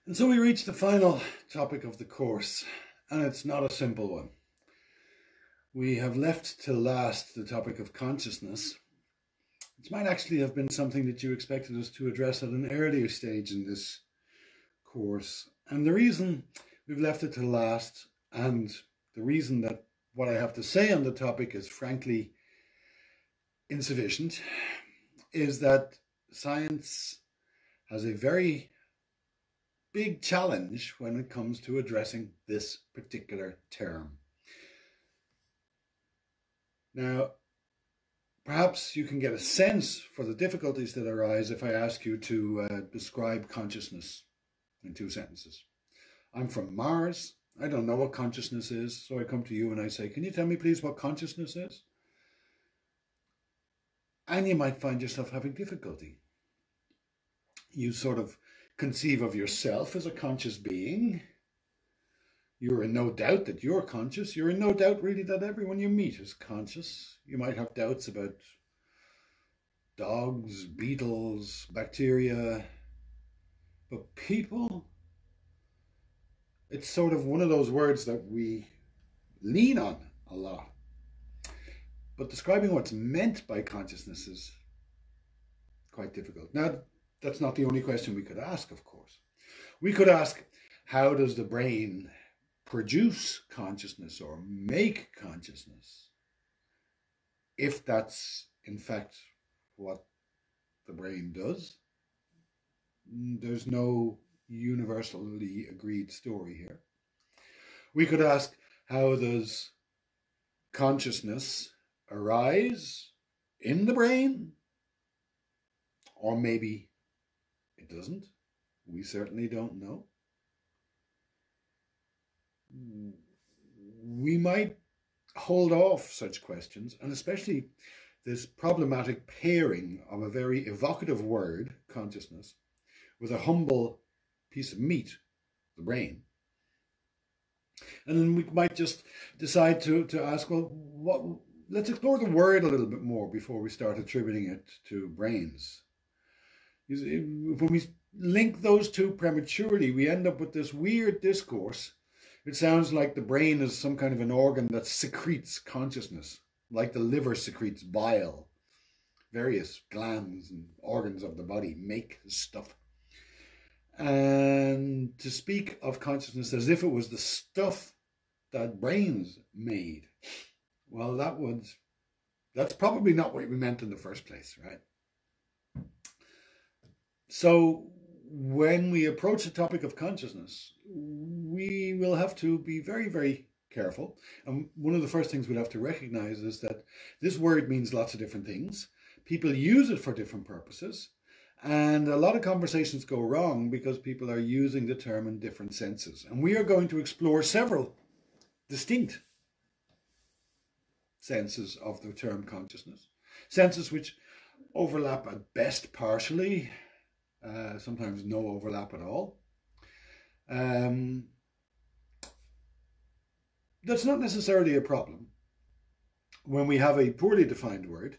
And so we reach the final topic of the course, and it's not a simple one. We have left till last the topic of consciousness, which might actually have been something that you expected us to address at an earlier stage in this course. And the reason we've left it till last, and the reason that what I have to say on the topic is frankly insufficient, is that science has a very big challenge when it comes to addressing this particular term. Now, perhaps you can get a sense for the difficulties that arise if I ask you to describe consciousness in 2 sentences. I'm from Mars. I don't know what consciousness is, so I come to you and I say, can you tell me please what consciousness is? And you might find yourself having difficulty. You sort of conceive of yourself as a conscious being. You're in no doubt that you're conscious. You're in no doubt really that everyone you meet is conscious. You might have doubts about dogs, beetles, bacteria, but people, it's sort of one of those words that we lean on a lot. But describing what's meant by consciousness is quite difficult. Now, that's not the only question we could ask, of course. We could ask, how does the brain produce consciousness or make consciousness? If that's, in fact, what the brain does, there's no universally agreed story here. We could ask, how does consciousness arise in the brain? Or maybe it doesn't. We certainly don't know. We might hold off such questions, and especially this problematic pairing of a very evocative word, consciousness, with a humble piece of meat, the brain. And then we might just decide to ask, well, let's explore the word a little bit more before we start attributing it to brains. When we link those two prematurely, we end up with this weird discourse. It sounds like the brain is some kind of an organ that secretes consciousness, like the liver secretes bile. Various glands and organs of the body make stuff. And to speak of consciousness as if it was the stuff that brains made, well, that's probably not what we meant in the first place, right? So when we approach the topic of consciousness, we will have to be very, very careful. And one of the first things we'll have to recognize is that this word means lots of different things. People use it for different purposes. And a lot of conversations go wrong because people are using the term in different senses. And we are going to explore several distinct senses of the term consciousness. Senses which overlap at best partially, sometimes no overlap at all. That's not necessarily a problem. When we have a poorly defined word,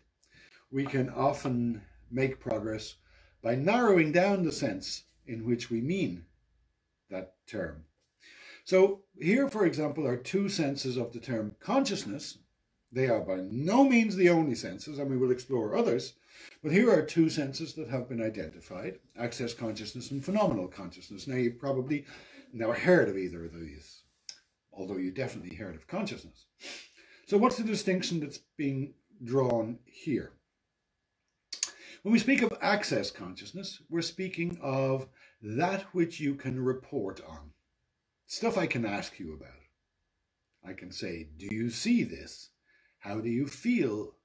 we can often make progress by narrowing down the sense in which we mean that term. So here, for example, are 2 senses of the term consciousness. They are by no means the only senses, and we will explore others. But here are 2 senses that have been identified: access consciousness and phenomenal consciousness. Now, you've probably never heard of either of these, although you definitely heard of consciousness. So what's the distinction that's being drawn here? When we speak of access consciousness, we're speaking of that which you can report on. Stuff I can ask you about. I can say, do you see this? How do you feel?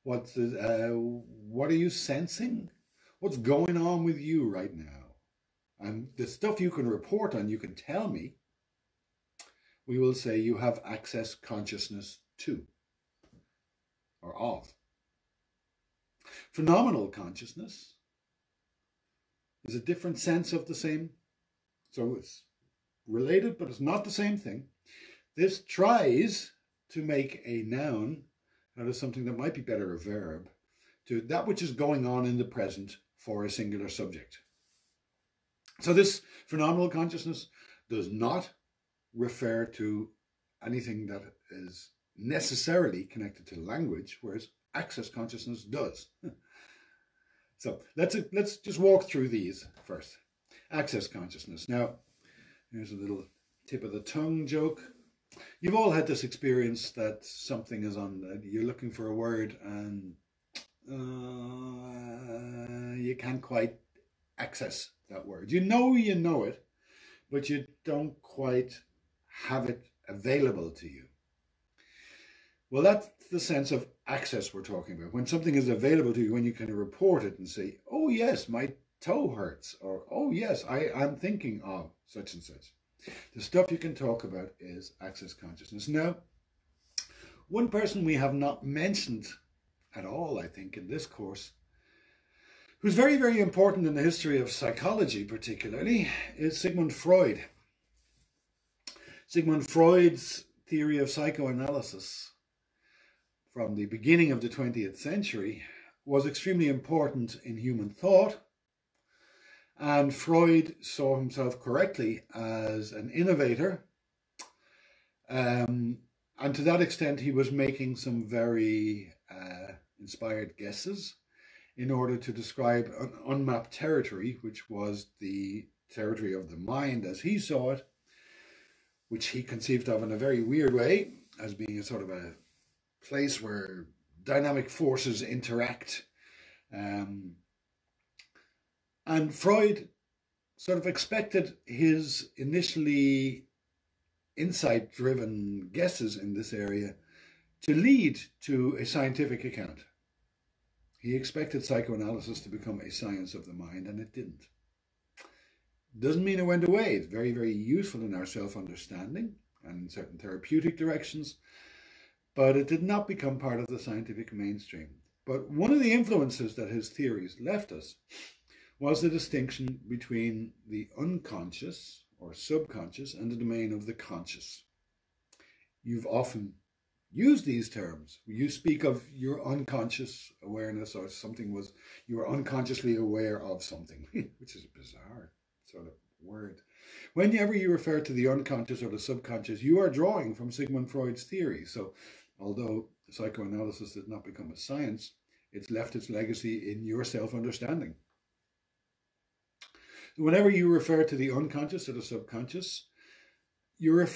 What are you sensing? What's going on with you right now? And the stuff you can report on, you can tell me, we will say you have access consciousness to, or of. Phenomenal consciousness is a different sense of the same. So it's related, but it's not the same thing. This tries to make a noun out of something that might be better a verb, to that which is going on in the present for a singular subject. So this phenomenal consciousness does not refer to anything that is necessarily connected to language, whereas access consciousness does. So let's just walk through these first. Access consciousness. Now, here's a little tip of the tongue joke. You've all had this experience that something is on, you're looking for a word and you can't quite access that word. You know it, but you don't quite have it available to you. Well, that's the sense of access we're talking about. When something is available to you, when you can report it and say, oh yes, my toe hurts, or oh yes, I'm thinking of such and such. The stuff you can talk about is access consciousness. Now, one person we have not mentioned at all, I think, in this course, who's very, very important in the history of psychology particularly, is Sigmund Freud. Sigmund Freud's theory of psychoanalysis from the beginning of the 20th century was extremely important in human thought. And Freud saw himself correctly as an innovator. And to that extent, he was making some very inspired guesses in order to describe an unmapped territory, which was the territory of the mind as he saw it, which he conceived of in a very weird way as being a sort of a place where dynamic forces interact. And Freud sort of expected his initially insight-driven guesses in this area to lead to a scientific account. He expected psychoanalysis to become a science of the mind, and it didn't. Doesn't mean it went away. It's very, very useful in our self-understanding and in certain therapeutic directions, but it did not become part of the scientific mainstream. But one of the influences that his theories left us was the distinction between the unconscious or subconscious and the domain of the conscious. You've often used these terms. You speak of your unconscious awareness, or you were unconsciously aware of something, which is a bizarre sort of word. Whenever you refer to the unconscious or the subconscious, you are drawing from Sigmund Freud's theory. So although psychoanalysis did not become a science, it's left its legacy in your self-understanding. Whenever you refer to the unconscious or the subconscious, you're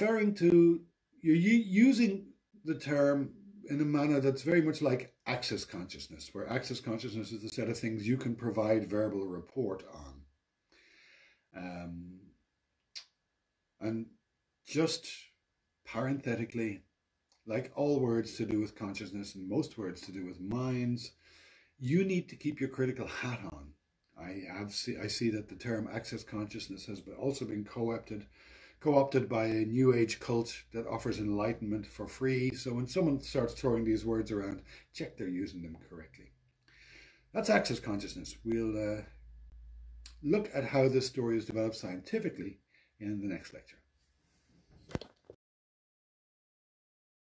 using the term in a manner that's very much like access consciousness, where access consciousness is the set of things you can provide verbal report on. And just parenthetically, like all words to do with consciousness and most words to do with minds, you need to keep your critical hat on. I see that the term access consciousness has also been co-opted by a new age cult that offers enlightenment for free. So when someone starts throwing these words around, check they're using them correctly. That's access consciousness. We'll look at how this story is developed scientifically in the next lecture.